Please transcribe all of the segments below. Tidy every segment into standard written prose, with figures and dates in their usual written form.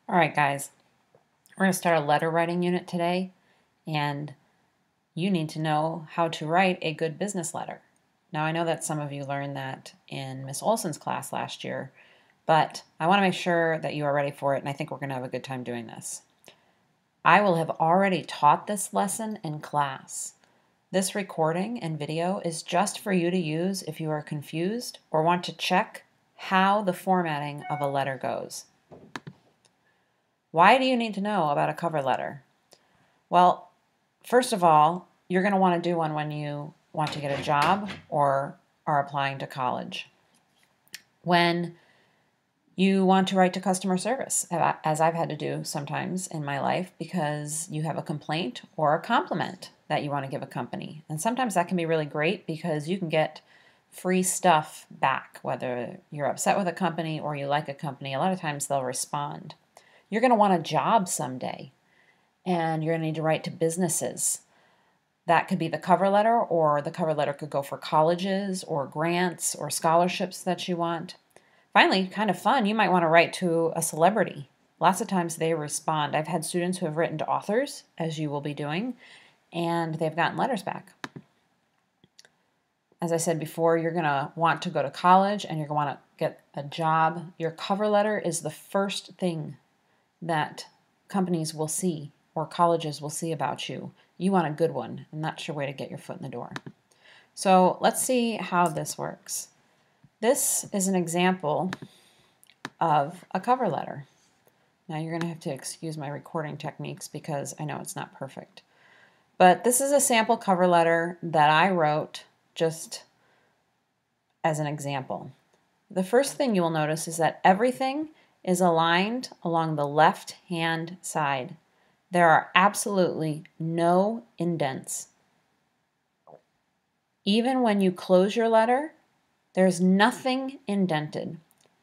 All right, guys, we're going to start a letter writing unit today, and you need to know how to write a good business letter. Now, I know that some of you learned that in Miss Olson's class last year, but I want to make sure that you are ready for it, and I think we're going to have a good time doing this. I will have already taught this lesson in class. This recording and video is just for you to use if you are confused or want to check how the formatting of a letter goes. Why do you need to know about a cover letter? Well, first of all, you're going to want to do one when you want to get a job or are applying to college. When you want to write to customer service, as I've had to do sometimes in my life, because you have a complaint or a compliment that you want to give a company. And sometimes that can be really great because you can get free stuff back, whether you're upset with a company or you like a company. A lot of times they'll respond. You're going to want a job someday, and you're going to need to write to businesses. That could be the cover letter, or the cover letter could go for colleges or grants or scholarships that you want. Finally, kind of fun, you might want to write to a celebrity. Lots of times they respond. I've had students who have written to authors, as you will be doing, and they've gotten letters back. As I said before, you're going to want to go to college and you're going to want to get a job. Your cover letter is the first thing that companies will see or colleges will see about you. You want a good one, and that's your way to get your foot in the door. So let's see how this works. This is an example of a cover letter. Now you're going to have to excuse my recording techniques because I know it's not perfect. But this is a sample cover letter that I wrote just as an example. The first thing you will notice is that everything is aligned along the left-hand side. There are absolutely no indents. Even when you close your letter, there's nothing indented.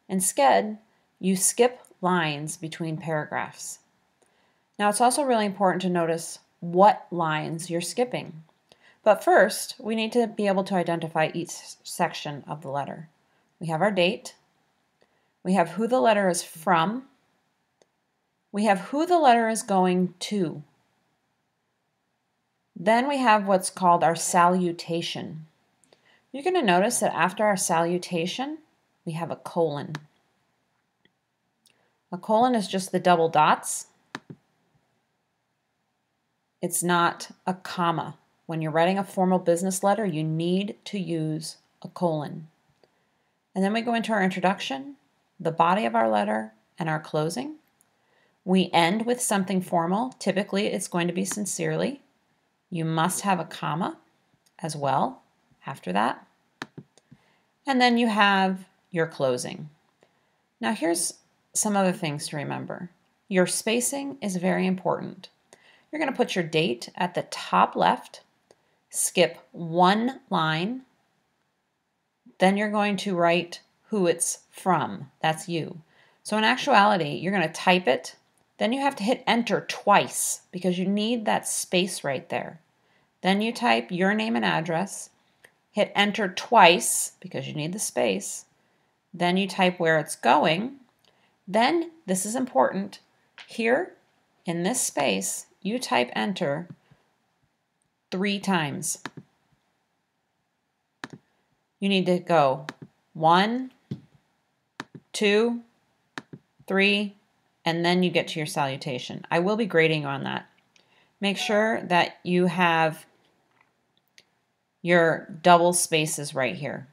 Instead, you skip lines between paragraphs. Now, it's also really important to notice what lines you're skipping. But first, we need to be able to identify each section of the letter. We have our date. We have who the letter is from. We have who the letter is going to. Then we have what's called our salutation. You're going to notice that after our salutation, we have a colon. A colon is just the double dots. It's not a comma. When you're writing a formal business letter, you need to use a colon. And then we go into our introduction, the body of our letter, and our closing. We end with something formal. Typically, it's going to be sincerely. You must have a comma as well after that. And then you have your closing. Now, here's some other things to remember. Your spacing is very important. You're going to put your date at the top left, skip one line, then you're going to write who it's from. That's you. So in actuality, you're going to type it. Then you have to hit enter twice because you need that space right there. Then you type your name and address, hit enter twice because you need the space. Then you type where it's going. Then, this is important, here in this space, you type enter 3 times. You need to go 1, 2, 3, and then you get to your salutation. I will be grading on that. Make sure that you have your double spaces right here.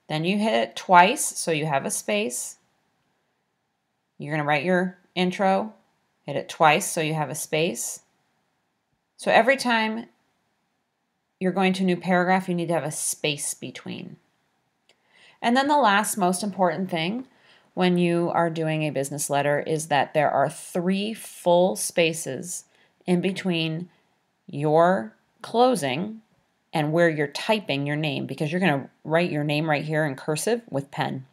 Then you hit it twice, so you have a space. You're going to write your intro, hit it twice, so you have a space. So every time you're going to a new paragraph, you need to have a space between. And then the last most important thing when you are doing a business letter is that there are 3 full spaces in between your closing and where you're typing your name, because you're going to write your name right here in cursive with pen.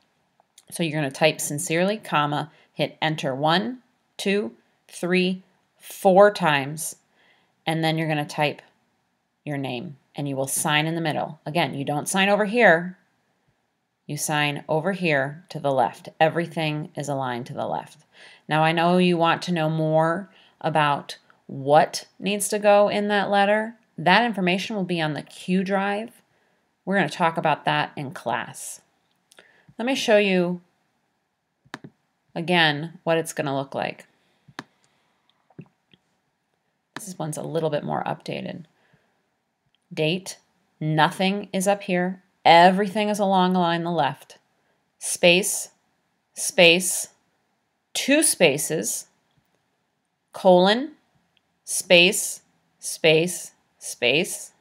So you're going to type sincerely, comma, hit enter 1, 2, 3, 4 times, and then you're going to type your name, and you will sign in the middle. Again, you don't sign over here. you sign over here to the left. Everything is aligned to the left. Now I know you want to know more about what needs to go in that letter. That information will be on the Q drive. We're going to talk about that in class. Let me show you again what it's going to look like. This one's a little bit more updated. Date, nothing is up here. Everything is along the line on the left. Space, space, 2 spaces, colon, space, space, space,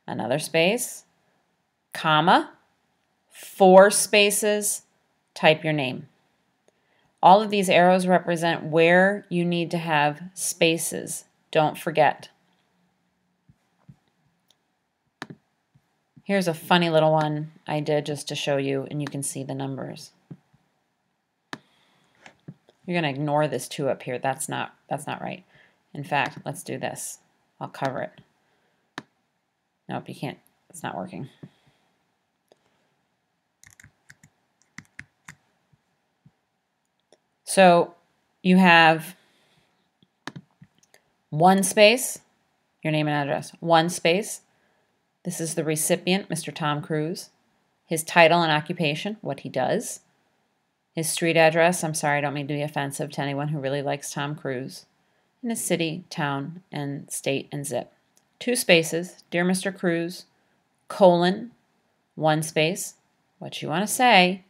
another space, comma, 4 spaces, type your name. All of these arrows represent where you need to have spaces. Don't forget. Here's a funny little one I did just to show you, and you can see the numbers. You're going to ignore this 2 up here. That's not right. In fact, let's do this. I'll cover it. Nope, you can't. It's not working. So you have 1 space, your name and address, 1 space. This is the recipient, Mr. Tom Cruise. His title and occupation, what he does. His street address, I'm sorry, I don't mean to be offensive to anyone who really likes Tom Cruise. And his city, town, and state, and zip. 2 spaces, Dear Mr. Cruise, colon, 1 space, what you want to say,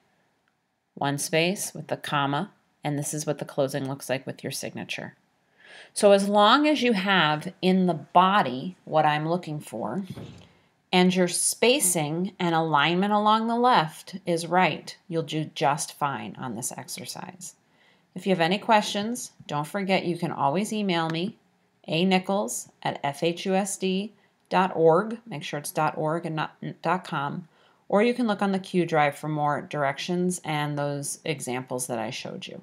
1 space with the comma, and this is what the closing looks like with your signature. So as long as you have in the body what I'm looking for, and your spacing and alignment along the left is right, you'll do just fine on this exercise. If you have any questions, don't forget you can always email me, anichols@fhusd.org, make sure it's .org and not .com, or you can look on the Q drive for more directions and those examples that I showed you.